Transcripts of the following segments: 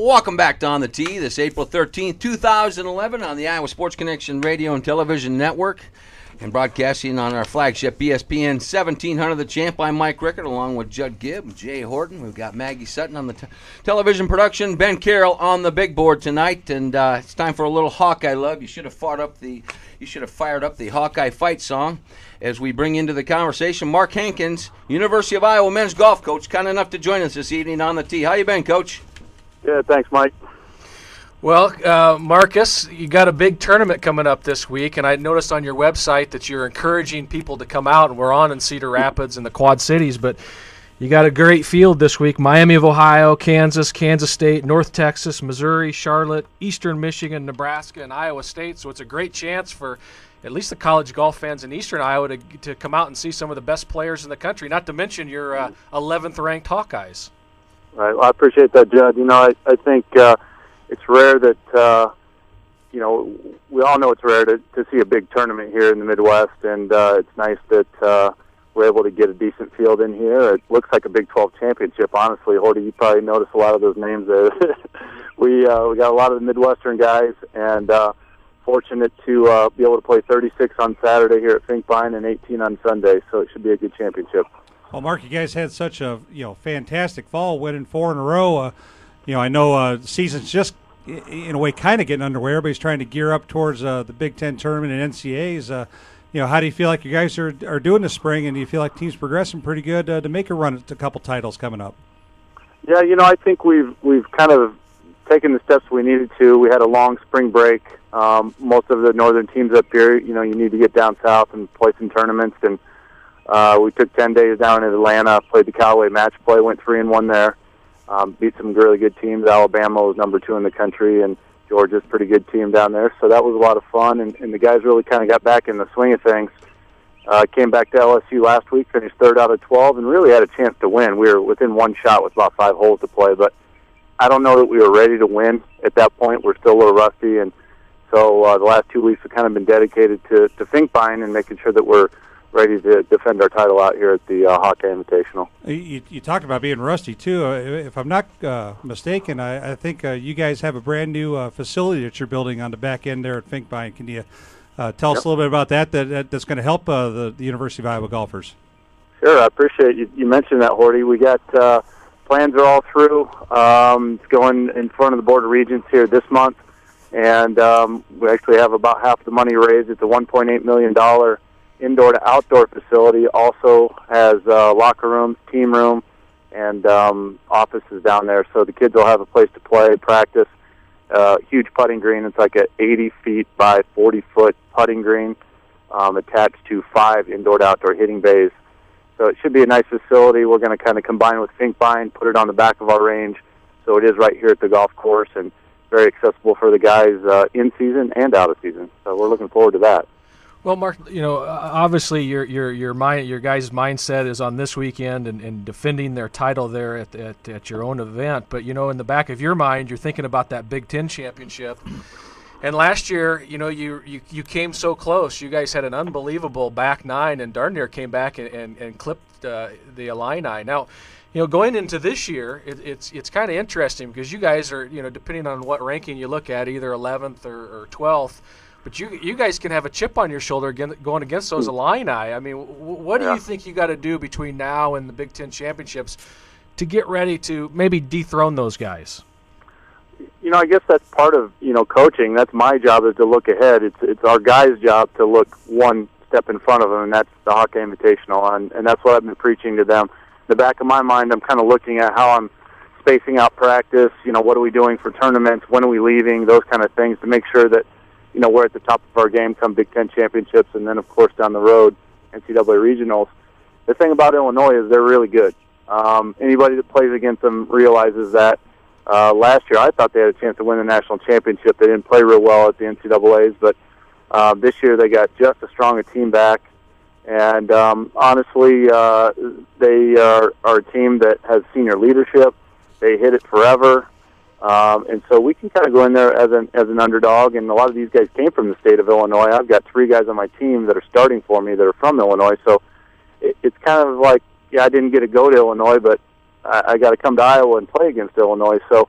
Welcome back to On the Tee this April 13th, 2011 on the Iowa Sports Connection Radio and Television Network and broadcasting on our flagship ESPN 1700 The Champ. I'm Mike Rickard along with Judd Gibb and Jay Horton. We've got Maggie Sutton on the television production, Ben Carroll on the big board tonight, and it's time for a little Hawkeye love. You should have fired up the Hawkeye fight song as we bring into the conversation Mark Harkins, University of Iowa men's golf coach, kind enough to join us this evening on the tee. How you been, Coach? Yeah, thanks, Mike. Well, Marcus, you got a big tournament coming up this week, and I noticed on your website that you're encouraging people to come out, and we're on in Cedar Rapids and the Quad Cities, but you got a great field this week. Miami of Ohio, Kansas, Kansas State, North Texas, Missouri, Charlotte, Eastern Michigan, Nebraska, and Iowa State, so it's a great chance for at least the college golf fans in Eastern Iowa to come out and see some of the best players in the country, not to mention your 11th-ranked Hawkeyes. Right. Well, I appreciate that, Judd. I think it's rare that, we all know it's rare to see a big tournament here in the Midwest, and it's nice that we're able to get a decent field in here. It looks like a Big 12 championship, honestly. Horty, you probably noticed a lot of those names there. we got a lot of the Midwestern guys, and fortunate to be able to play 36 on Saturday here at Finkbine and 18 on Sunday, so it should be a good championship. Well, Mark, you guys had such a fantastic fall, winning 4 in a row. I know season's just in a way kind of getting underway. Everybody's trying to gear up towards the Big Ten tournament and NCAAs. How do you feel like you guys are doing this spring, and do you feel like team's progressing pretty good to make a run at a couple titles coming up? Yeah, I think we've kind of taken the steps we needed to. We had a long spring break. Most of the northern teams up here, you need to get down south and play some tournaments, and we took 10 days down in Atlanta, played the Callaway match play, went 3-1 there, beat some really good teams. Alabama was number 2 in the country, and Georgia's a pretty good team down there. So that was a lot of fun, and the guys really kind of got back in the swing of things. Came back to LSU last week, finished 3rd out of 12, and really had a chance to win. We were within one shot with about 5 holes to play, but I don't know that we were ready to win at that point. We're still a little rusty, and so the last 2 weeks have kind of been dedicated to Finkbine and making sure that we're ready to defend our title out here at the Hawkeye Invitational. You talked about being rusty, too. If I'm not mistaken, I think you guys have a brand-new facility that you're building on the back end there at Finkbine. Can you tell us a little bit about that's going to help the University of Iowa golfers? Sure, I appreciate you mentioned that, Horty. We got plans are all through. It's going in front of the Board of Regents here this month, and we actually have about half the money raised. It's a $1.8 million indoor to outdoor facility. Also has locker rooms, team room, and offices down there. So the kids will have a place to play, practice. Huge putting green. It's like a 80 feet by 40 foot putting green attached to 5 indoor to outdoor hitting bays. So it should be a nice facility. We're going to kind of combine with Finkbine, put it on the back of our range. So it is right here at the golf course and very accessible for the guys in season and out of season. So we're looking forward to that. Well, Mark, obviously your guys' mindset is on this weekend and defending their title there at your own event. But in the back of your mind, you're thinking about that Big Ten championship. And last year, you came so close. You guys had an unbelievable back 9, and darn near came back and clipped the Illini. Now, going into this year, it's kind of interesting because you guys are, depending on what ranking you look at, either 11th or 12th. But you guys can have a chip on your shoulder going against those Illini. I mean, what do you think you got to do between now and the Big Ten championships to get ready to maybe dethrone those guys? I guess that's part of coaching. That's my job, is to look ahead. It's our guys' job to look one step in front of them, and that's the Hawkeye Invitational, and that's what I've been preaching to them. In the back of my mind, I'm kind of looking at how I'm spacing out practice. What are we doing for tournaments? When are we leaving? Those kind of things to make sure that we're at the top of our game come Big Ten championships, and then, of course, down the road, NCAA regionals. The thing about Illinois is they're really good. Anybody that plays against them realizes that. Last year, I thought they had a chance to win the national championship. They didn't play real well at the NCAAs, but this year they got just as strong a team back. And honestly, they are a team that has senior leadership. They hit it forever. And so we can kind of go in there as an underdog, and a lot of these guys came from the state of Illinois. I've got 3 guys on my team that are starting for me that are from Illinois, so it's kind of like, I didn't get to go to Illinois, but I got to come to Iowa and play against Illinois. So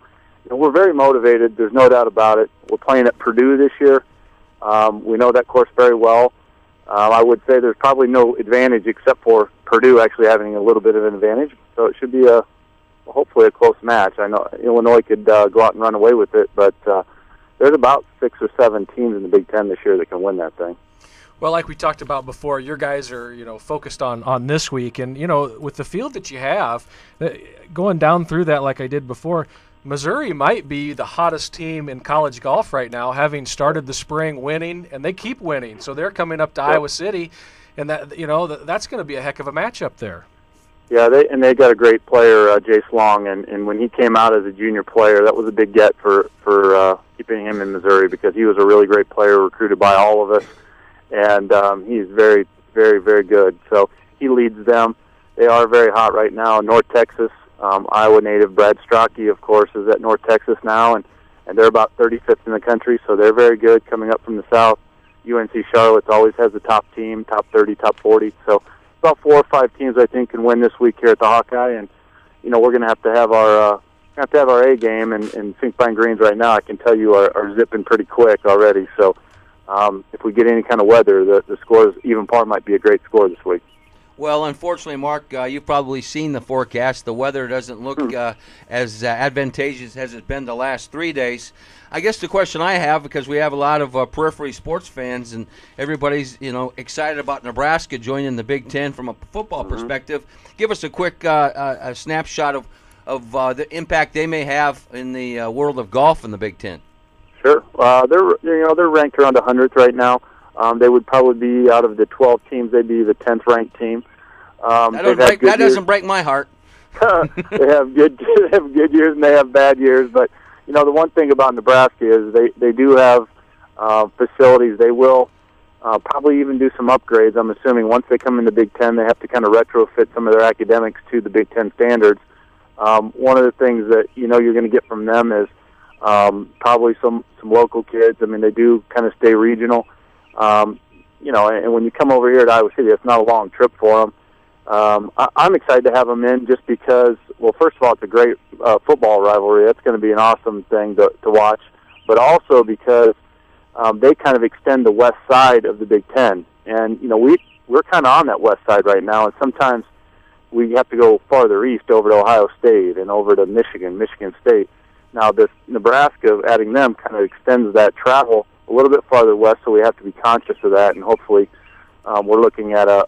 we're very motivated. There's no doubt about it. We're playing at Purdue this year. We know that course very well. I would say there's probably no advantage except for Purdue actually having a little bit of an advantage. So it should be hopefully a close match. I know Illinois could go out and run away with it, but there's about 6 or 7 teams in the Big Ten this year that can win that thing. Well, like we talked about before, your guys are, focused on this week. And, with the field that you have, going down through that like I did before, Missouri might be the hottest team in college golf right now, having started the spring winning, and they keep winning. So they're coming up to Iowa City, and that's going to be a heck of a matchup there. Yeah, they got a great player, Jace Long, and when he came out as a junior player, that was a big get for keeping him in Missouri, because he was a really great player, recruited by all of us. And he's very, very, very good. So he leads them. They are very hot right now. North Texas, Iowa native Brad Strachey, of course, is at North Texas now, and they're about 35th in the country, so they're very good coming up from the south. UNC Charlotte always has the top team, top 30, top 40. So about 4 or 5 teams, I think, can win this week here at the Hawkeye. And, we're going to have our A game, and Fink Pine Greens right now, I can tell you, are zipping pretty quick already. So if we get any kind of weather, the scores, even par might be a great score this week. Well, unfortunately, Mark, you've probably seen the forecast. The weather doesn't look as advantageous as it's been the last 3 days. I guess the question I have, because we have a lot of periphery sports fans, and everybody's excited about Nebraska joining the Big Ten from a football perspective. Give us a quick a snapshot of the impact they may have in the world of golf in the Big Ten. Sure. They're ranked around 100th right now. They would probably be, out of the 12 teams, they'd be the 10th ranked team. That doesn't break my heart. They have good years and they have bad years, but the one thing about Nebraska is they do have facilities. They will probably even do some upgrades. I'm assuming once they come in the Big Ten, they have to kind of retrofit some of their academics to the Big Ten standards. One of the things that you're going to get from them is probably some local kids. I mean, they do kind of stay regional. And when you come over here to Iowa City, it's not a long trip for them. I'm excited to have them in just because, well, first of all, it's a great football rivalry. That's going to be an awesome thing to watch. But also because they kind of extend the west side of the Big Ten. And, we're kind of on that west side right now, and sometimes we have to go farther east over to Ohio State and over to Michigan State. Now, this Nebraska, adding them, kind of extends that travel a little bit farther west, so we have to be conscious of that, and hopefully we're looking at a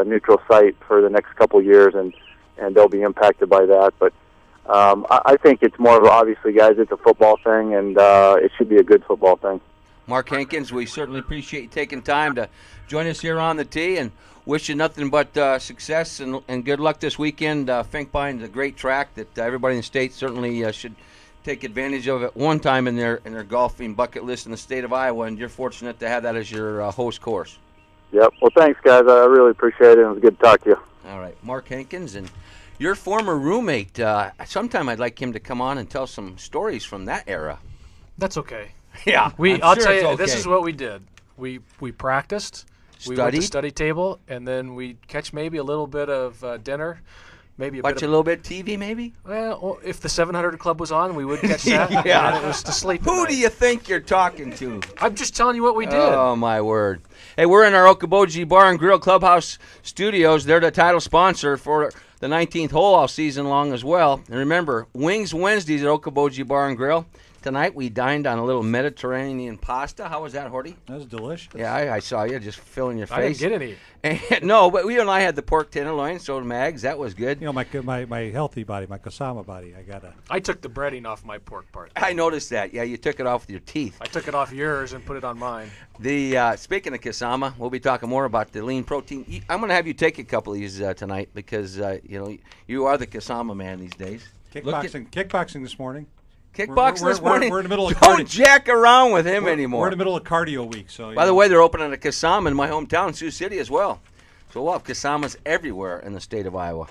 neutral site for the next couple of years, and they'll be impacted by that. But I think it's more of, obviously, guys, it's a football thing, and it should be a good football thing. Mark Harkins, we certainly appreciate you taking time to join us here on the tee, and wish you nothing but success and good luck this weekend. Fink Pine's a great track that everybody in the state certainly should take advantage of at one time in their golfing bucket list in the state of Iowa, and you're fortunate to have that as your host course. Yep. Well, thanks, guys. I really appreciate it, and it was good to talk to you. All right. Mark Harkins, and your former roommate, sometime I'd like him to come on and tell some stories from that era. That's okay. Yeah. I'll tell you, this is what we did. We practiced. Studied? We went to study table, and then we'd catch maybe a little bit of dinner. Maybe watch a little bit of TV, maybe? Well, if the 700 Club was on, we would catch that. Yeah. And it was to sleep. Who do you think you're talking to? I'm just telling you what we did. Oh, my word. Hey, we're in our Okoboji Bar and Grill Clubhouse studios. They're the title sponsor for the 19th hole all season long as well. And remember, Wings Wednesdays at Okoboji Bar and Grill. Tonight we dined on a little Mediterranean pasta. How was that, Horty? That was delicious. Yeah, I saw you just filling your face. I didn't get any. And, no, but you and I had the pork tenderloin, so did Mags. That was good. My healthy body, my Kasama body, I took the breading off my pork part. I noticed that. Yeah, you took it off with your teeth. I took it off yours and put it on mine. Speaking of Kasama, we'll be talking more about the lean protein. I'm going to have you take a couple of these tonight because you are the Kasama man these days. Kickboxing this morning. Kickboxing this morning? We're in the middle of Don't jack around with him anymore. We're in the middle of cardio week. So. By the way, they're opening a Kasama in my hometown, Sioux City, as well. So we'll have Kasamas everywhere in the state of Iowa.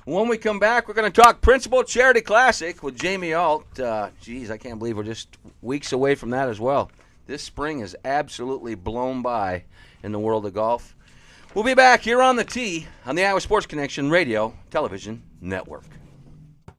When we come back, we're going to talk Principal Charity Classic with Jamie Alt. I can't believe we're just weeks away from that as well. This spring is absolutely blown by in the world of golf. We'll be back here on the tee on the Iowa Sports Connection Radio Television Network.